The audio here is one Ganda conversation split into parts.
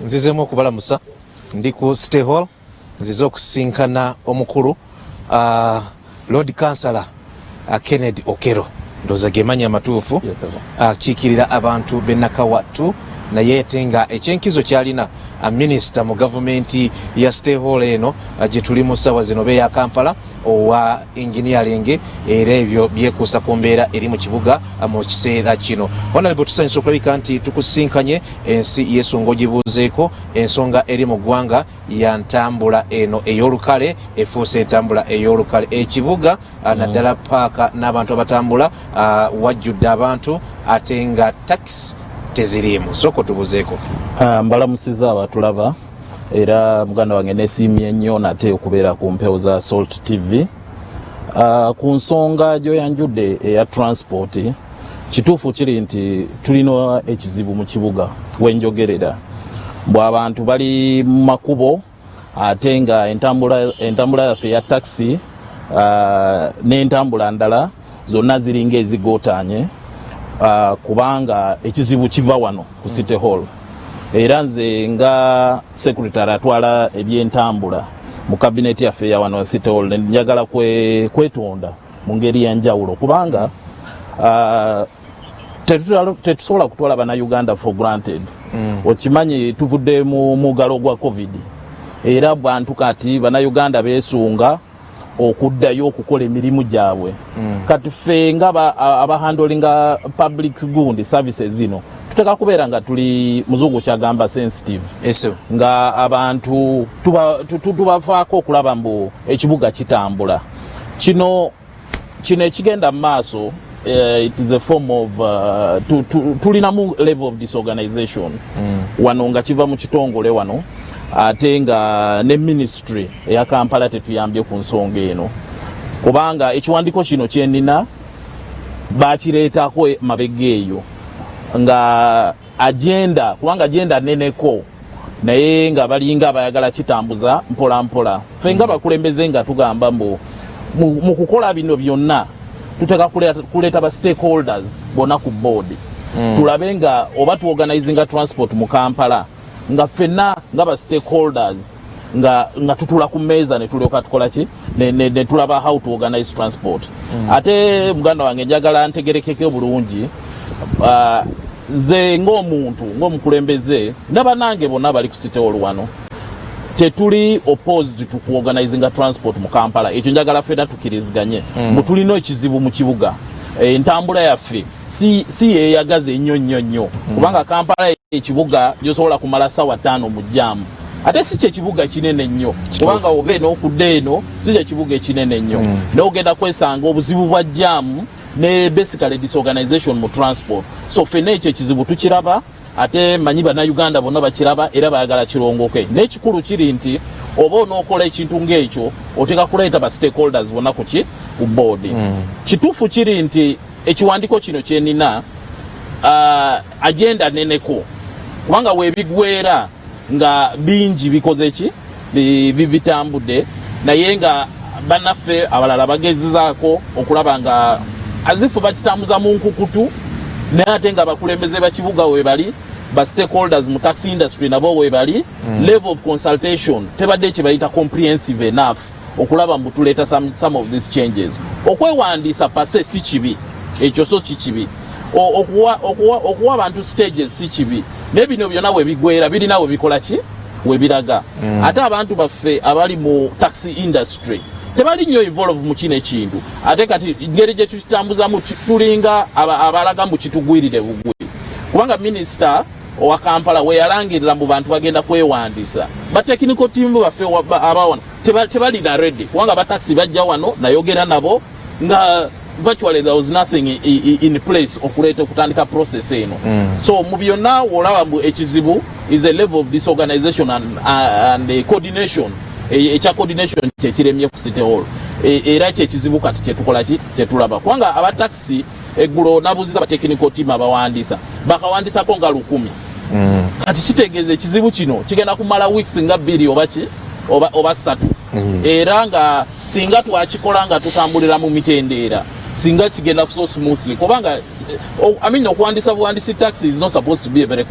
nzizemu okubalamusa ndi ku City Hall nzize okusinkana omukulu Lord Councillor Kennedy Okero ndoza gemanya amatuufu akiikirira abantu b'Nakawattu naye ate nga ekyenkizo kyalina minisita mu gavumenti ya City Hall eno gye tuli mu ssaawa zino beya Kampala owa engineering era ebyo byekuusa ku mbeera eri mu kibuga mu kiseera kino. Honorable tusanyusa okulabika nti tukusinkanye ensi yesunga ogibuuzeeko ensonga eri mu ggwanga ya ntambula eno ey'olukale efuuse entambula ey'olukale ekibuga naddala paaka n'abantu abatambula wajjudde abantu ate nga taxi tezirimu. Soko tubuzeeko. Mbalamusiza abatulaba era muganda wange nesiimye nnyo nate okubeera ku mpewo za Salt TV. Ku nsonga gyoyanjudde eya transport kituufu kiri nti tulina ekizibu mu kibuga wenjogerera mbw abantu bali mu makubo ate nga entambula yaffe ya taxi n'entambula ndala zonna ziringa ezigootaanye kubanga ekizibu kiva wano ku City Hall. Era nze nga secretary atwala ebyentambula mu cabinet yaffe ya wano City Hall njagala kwetonda mu ngeri ya njawulo kubanga tetusobola kutwala bana Uganda for granted. Okimanyi tuvudde mu mugalo gwa COVID era bantu kati bana Uganda beesunga okuddayo okukola emirimu gyabwe. Kati ffe nga abahandlinga public good services zino tuteka kubeera nga tuli muzungu kyagamba sensitive. Nga abantu tubafaako okulaba mbu ekibuga kitambula. Kino ekigenda mu maaso it is a form of tulinamu level of disorganization wano nga kiva mu kitongole wano ate nga ne ministry eya Kampala tetuyambye ku nsonga eno kubanga ekiwandiko kino kyenina bakireetako mabega eyo nga agenda kubanga agenda neneko naye nga balinga abayagala kitambuza mpola mpola. Ffe nga bakulembeze nga tugamba mbu mu kukola bino byonna tuteka kuleeta ba stakeholders bona ku board tulabe nga oba tuorganizinga transport mu Kampala nga ffenna nga ba stakeholders nga tutula ku mmeeza ne tulyoka tukola ki ne tulaba how to organize transport. Ate muganda wange njagala ntegerekeke bulungi ze ng'omuntu ng'omukulembeze n'abanange bonna bali ku City Hall wano tetuli opposed to organizinga transport mu Kampala. Ekyo njagala ffenna tukiriziganye mbu tulina ekizibu mu kibuga. Entambula yaffe si yeyagaza ennyo kubanga Kampala ekibuga gyosobola kumala ssaawa 5 mu jjaamu ate si kyekibuga kinene nnyo kubanga ova eno okudda eno si kyekibuga ekinene nnyo n'ogenda kwesanga obuzibu bwa jjaamu ne basically disorganization mu transport. So ffenna ekyo ekizibu tukiraba ate manyi bannayuganda bonna bakiraba era bayagala kirongoke. N'ekikulu kiri nti oba onookola ekintu ng'ekyo oteeka kuleeta ba stakeholders bonna ku board. Kituufu kiri nti ekiwandiko kino kyenina agenda neneko kubanga weebigwera nga bingi bikoze ki bitambudde naye nga bannaffe abalala bagezezaako okulaba nga azifu bakitambuza mu nkukutu naye ate nga bakulembeze bakibuga webali ba stakeholders mu taxi industry nabo webali level of consultation tebadde kibayita comprehensive enough okulaba mbu tuleeta some of these changes. Okwewandiisa pase si kibi ekyo so kikibi okuwa abantu stages si kibi naye bino byonna webigwera birina webikola ki webiraga. Ate abantu baffe abali mu taxi industry tebali nnyo involve mu kino ekintu ate kati ngeri gye tukitambuzamu tulinga abalaga mbu kitugwirire bugwi kubanga minisita owa Kampala we yalangirira mu bantu bagenda kwewandiisa ba technical team baffe abawana tebalina ready kubanga ba taxi bajja wano nayogera nabo nga virtually there was nothing in place okuleeta okutandika process eno. So mu byonna olaba mbu ekizibu is a level of disorganization and coordination ekya coordination kyekiremye ku City Hall era kyekizibu kati kyetukola ki kyetulaba kubanga abataxi eggulo nabuziza ba technical team abawandiisa bakawandiisako nga 100 kati kitegeeza ekizibu kino kigenda kumala weeks nga 2 oba 3 era nga singa twakikola nga tutambulira mu mitendeera singa kigenda so smoothly kubanga I mean okuwandisa taxi is not supposed to be a very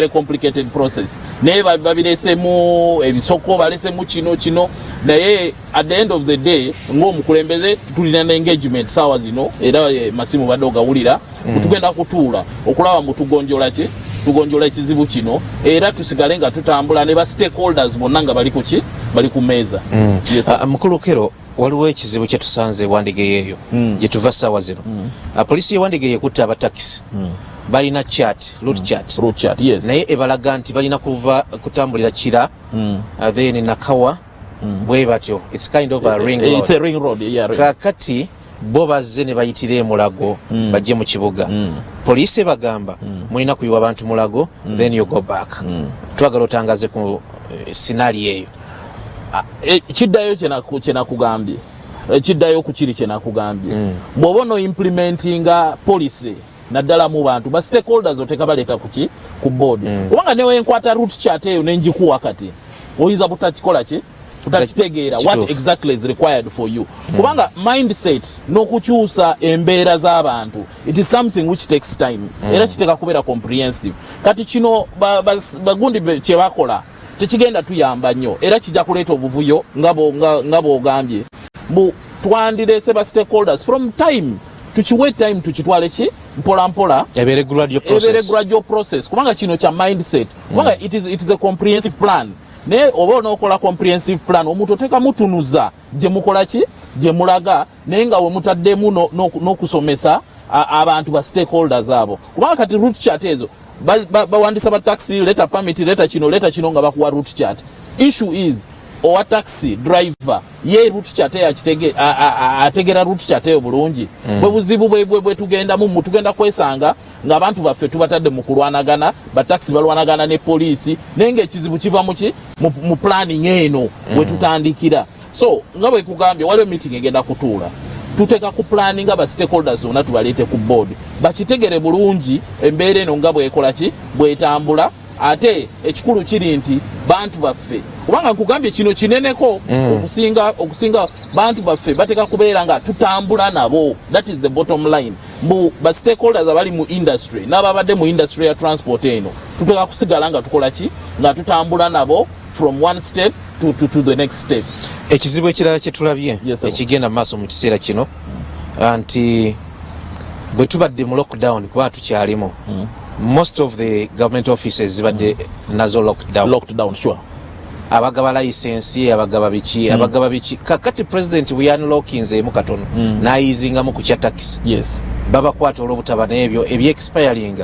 complicated process naye babiresemu ebisoko balesemu kino naye at the end of the day ng'omukulembeze tulina na engagement sawa zino era masimu badde ogawulira tugenda kutuula okulaba mu tugonjola ekizibu kino era tusigale nga tutambula ne ba stakeholders bonna nga bali ku meeza. Mukulu Okello, waliwo ekizibu kye tusanze Wandegeya eyo gye tuva ssaawa zino. Poliisi ye Wandegeya ekutte abatakisi balina route chat yes. naye ebalaga nti balina kutambulira Kira then Nakawa bwe batyo. It's kind of a ring road. It's a ring road, yeah. Kakati bo bazze ne bayitira Mulago bajje mu kibuga. Poliisi bagamba mulina kuyiwa abantu Mulago then you go back. Twagala otangaze ku scenario eyo. Kiddayo kyenakugambye kiddayo ku kiri kyenakugambye bw'oba ono implementinga policy naddala mu bantu ba stakeholders oteka baleeta ku board kubanga newe enkwata route chart eyo nenjikuwa kati oyinza butakikola butakitegeera what exactly is required for you kubanga mindset n'okukyusa embeera z'abantu it is something which takes time era kiteeka kubeera comprehensive kati kino bagundi kye bakola tekigenda tuyamba nnyo era kijja kuleeta obuvuyo nga bw'ogambye twandireese ba stakeholders from time tukiwe time tukitwale mpola ebeere gradual process kubanga kino kya mindset kubanga it is a comprehensive plan naye oba onookola comprehensive plan omuntu oteeka mutunuza gye mukola gye mulaga naye nga we mutaddemu n'okusomesa abantu ba stakeholders abo kubanga kati route chart ezo bawandisa ba taxi leta permit leta kino nga bakuwa route chart. Issue is owa taxi driver ye route chart ategera route chart eyo bulungi bwe buzibu bwe tugenda kwesanga nga abantu baffe tubatadde mu kulwanagana ba taxi balwanagana ne poliisi nenge ekizibu kiva mu planning eno bwe tutandikira. So nga bwe kugambye waliwo meeting egenda kutuula tuteka ku planning aba stakeholders ona tubaleete ku board bakitegere bulungi embeera eno nga bwekola bwetambula ate ekikulu kiri nti bantu baffe kubanga nkugambye kino kineneko okusinga bantu baffe bateka kubeera nga tutambula nabo. That is the bottom line. Ba stakeholders abali mu industry n'ababadde mu industry ya transport eno tuteka kusigala nga tukola nga tutambula nabo from one step to the next step. Ekizibu ekirala kye tulabye ekigenda maaso mu kiseera kino anti bwe tubadde mu lockdown kuba tukyalimu most of the government offices zibadde nazo lockdown sure. Abagaba license abagaba biki kakati president we unlockinze mu katono nayizingamu ku kya taxi yes baba kwata olobutaba n'ebyo expiring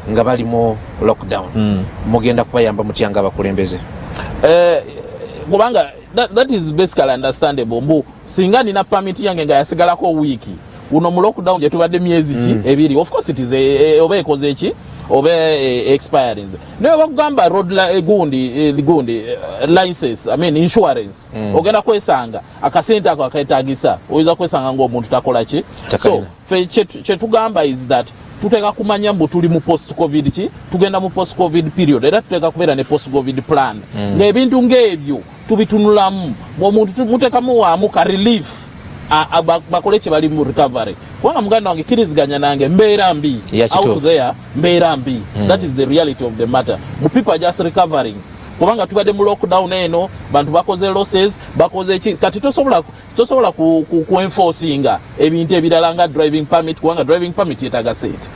nga bali mu lockdown mugenda kubayamba mutyanga abakulembeze kubanga that is basically understandable singa nina permit yange nga yasigalako wiki uno mu lockdown gye tubadde myezi ebiri of course it is oba ekoze oba expiring naye bakugamba road gundi license I mean insurance ogenda kwesanga akasente ako aketagisa oyinza kwesanga ng'omuntu takola so kye tugamba is that tuteka kumanya mbu tuli mu post covid tugenda mu post covid period era tuteka kubeera ne post covid plan ng'ebintu ng'ebyo tubitunulamu omuntu mutekamu waamu ka relief bakole kye bali mu recovery kubanga muganda wange kiriziganya nange mbeera mbi out there mbeera mbi that is the reality of the matter people are just recovering kubanga tubadde mu lockdown eno bantu bakoze losses bakoze kati tosobola ku enforcinga ebintu ebirala nga driving permit kubanga driving permit yetaga sente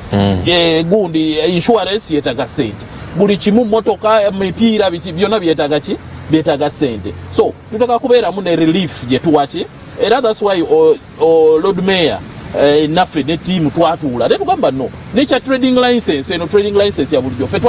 gundi insurance yetaga sente buli kimu motoka mipiira byonna byetaga sente so tutaka kubeera mu ne relief gye tuwaki era that's why Lord Mayor naffe ne team twatuula ne tugamba no nature trading license eno trading license ya bulijjo fe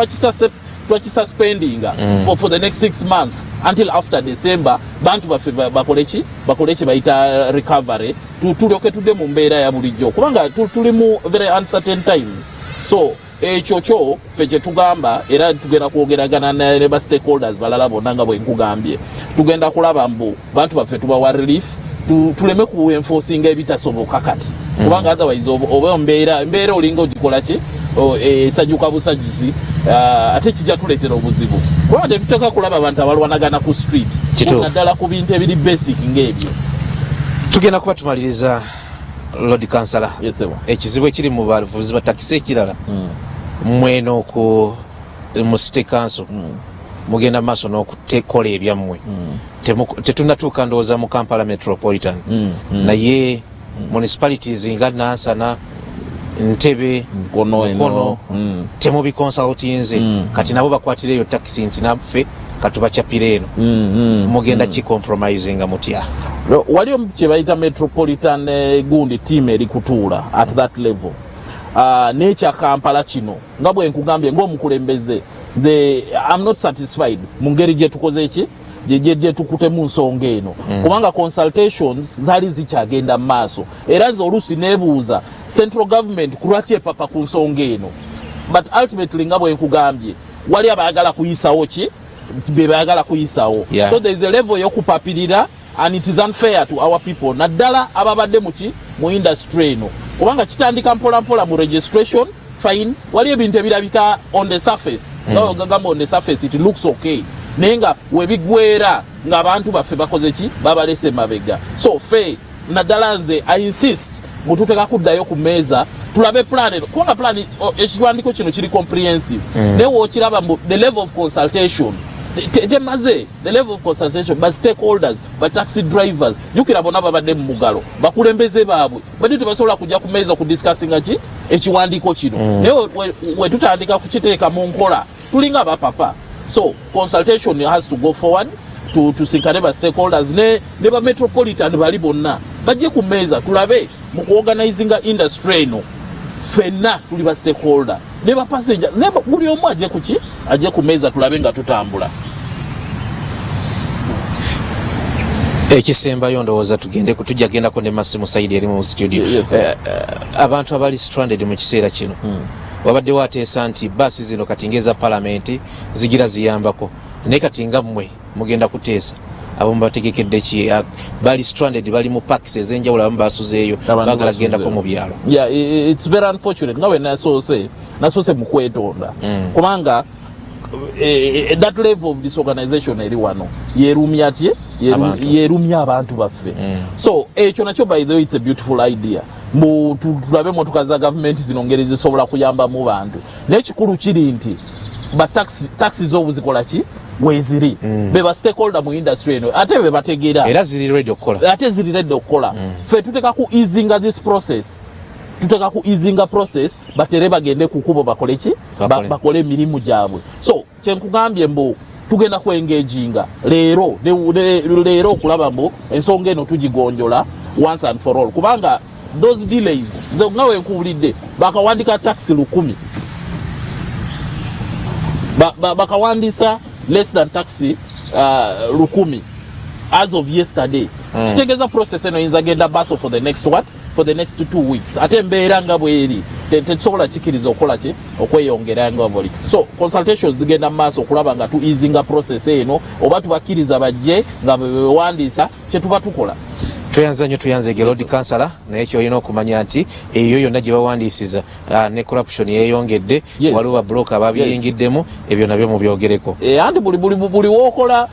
twakisuspendinga for the next 6 months until after December bantu baffe bakole ki bayita recovery tulyoke tudde mu mbeera ya bulijjo kubanga tuli mu very uncertain times so ekyo ffe kye tugamba era tugenda kwogeragana ne ba stakeholders balala bonna nga bwe nkugambye tugenda kulaba mbu bantu baffe tubawa relief tuleme ku enforcinga ebitasoboka kati kubanga otherwise oba mbeera olinga ogikola esajuka busajuzi ate kijja tuleetera obuzibu kubanga tetuteka kulaba abantu abalwanagana ku street naddala ku bintu ebiri basic ng'ebyo. Tugenda kuba tumaliriza Lord Councillor. Yes sir. Ekizibu ekiri mu bavuzi ba taxi ekirala. Mweno ku mu City Council. Mugenda maaso n'okutekola ebyammwe. Tetunnatuuka ndowooza mu Kampala Metropolitan. Naye municipalities nga Nansana, Ntebe, Mukono, temubi consultinze kati nabo bakwatireyo taxi nti naffe katubachapire eno. Mugenda ki compromising mutya? Waliyo kye bayita Metropolitan gundi team eri kutuula at that level. Nature Kampala kino nga bwe nkugambye ng'omukulembeze I'm not satisfied mu ngeri gye tukoze ki gye tukute mu nsonga eno kubanga consultations zali zikyagenda mu maaso era nze oluusi neebuuza central government kulwaki epapa ku nsonga eno, but ultimately nga bwe nkugambye wali abayagala kuyisawo ki be bayagala kuyisawo. So there is a level y'okupapirira and it is unfair to our people naddala ababadde mu industry eno kubanga kitandika mpola mu registration fine wali ebintu ebirabika on the surface gagamba on the surface it looks okay nenga webigwera nga abantu baffe bakoze ki babalese mabega. So fe naddala nze I insist mututeka kuddayo ku meeza tulabe plan kubanga plan ekiwandiko kino kiri comprehensive ne wookiraba the level of consultation temaze the level of consultation by stakeholders by taxi drivers jukira bona babadde mu mugalo bakulembeze baabwe badi tebasobola kujja ku meeza ku discussinga ki ekiwandiko kino naye we tutandika kukiteeka mu nkola tulinga abapapa. So consultation has to go forward to sinkane ba stakeholders ne ba metropolitan bali bonna bajje ku meeza tulabe mu kuorganizinga industry eno fenna tuli ba stakeholder ne ba passenger ne buli omu ajje ku meeza tulabe nga tutambula. Ekisembayo ndowooza tugende kutujja genda ko ne Massimo Said eri mu studio. Abantu abali stranded mu kiseera kino wabadde wateesa nti basi zino kati ngeza parliament zigira ziyambako naye kati nga mmwe mugenda kuteesa abo mbategekedde ki bali stranded bali mu parks ezenjawulo abamu basuzeeyo bagala genda ko mu byalo. Yeah, it's very unfortunate nga we nasoose mu kwetonda kubanga that level of disorganization eri wano yerumya ki yerumya abantu baffe. So ekyo nakyo by the way it's a beautiful idea tulabe motoka za government zinongere zisobola kuyamba mu bantu n'ekikulu kiri nti ba taxi zo buzikola ki weziri be ba stakeholder mu industry eno ate be bategeera era ziri ready okukola fe tuteka ku easinga this process batere bagende kukubo bakole ki bakole emirimu gyabwe. So kyenkugambye mbu tugenda kwengaginga leero okulaba mbu ensonga eno tugigonjola once and for all kubanga those delays nze nga wenkubulidde bakawandika taxi 1,000 bakawandisa less than taxi 1,000 as of yesterday. Kitegeeza process eno yinza genda baso for the next 2 weeks ate embeera nga bweri tetusobola kikiriza okukola ki okweyongera nga buli. So consultations zigenda maaso okulaba nga tu easinga process eno oba tubakkiriza bajje nga bewandiisa kyetuba tukola. Tuyanze Lord Councillor naye kyolina okumanya nti eyo yonna gye bawandiisiza ne corruption yeeyongedde waliwo babloka ababiyingiddemu ebyo nabyo mubyogereko. Andi buli wokola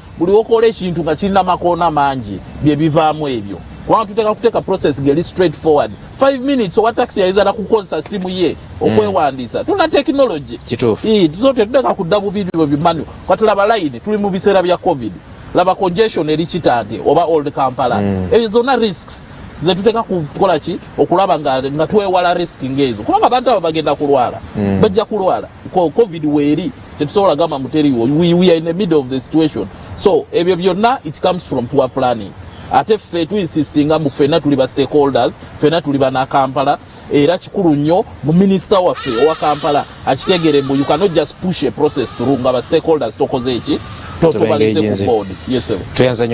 ekintu nga kirina makoona mangi bye bivaamu ebyo kubanga tuteeka kuteeka process geri straight forward 5 minutes owa taxi yayinza kukozesa simu ye okwewandiisa tuna technology kituufu tetuteeka kudda bubiri bwe bimanyu katulaba line tuli mu biseera bya covid laba congestion eri kitante oba old Kampala ezo zonna risks ze tuteka kukola ki okulaba nga twewala risk ngezo kubanga abantu abo bagenda kulwala bajja kulwala covid weeri tetusobola gamba muteriwo we are in the middle of the situation. So ebyo byonna it comes from poor planning ate ffe tu insistinga mu ffenna tuli ba stakeholders ffenna tuli bana Kampala era kikulu nnyo mu minister waffe owa Kampala akitegere mbu you cannot just push a process through nga ba stakeholders tokoze eki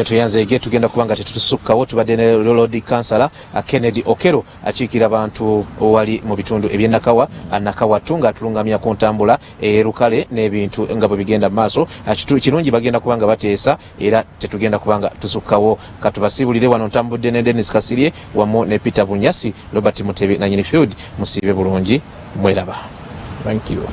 tuyanze ege tugenda kubanga tetusukkawo tubadde ne Lord Councillor Kennedy Okello akiikira abantu wali mu bitundu eby'Nakawa Nakawa tunga tulungamya ku ntambula erukale n'ebintu nga bwe bigenda maaso kirungi bagenda kubanga bateesa era tetugenda kubanga tusukkawo katubasibulire wano ntambudde ne Dennis Kasirye wamu ne Peter Bunyasi Robert Mutebe na Nyinifield musiibe bulungi mweraba. Thank you.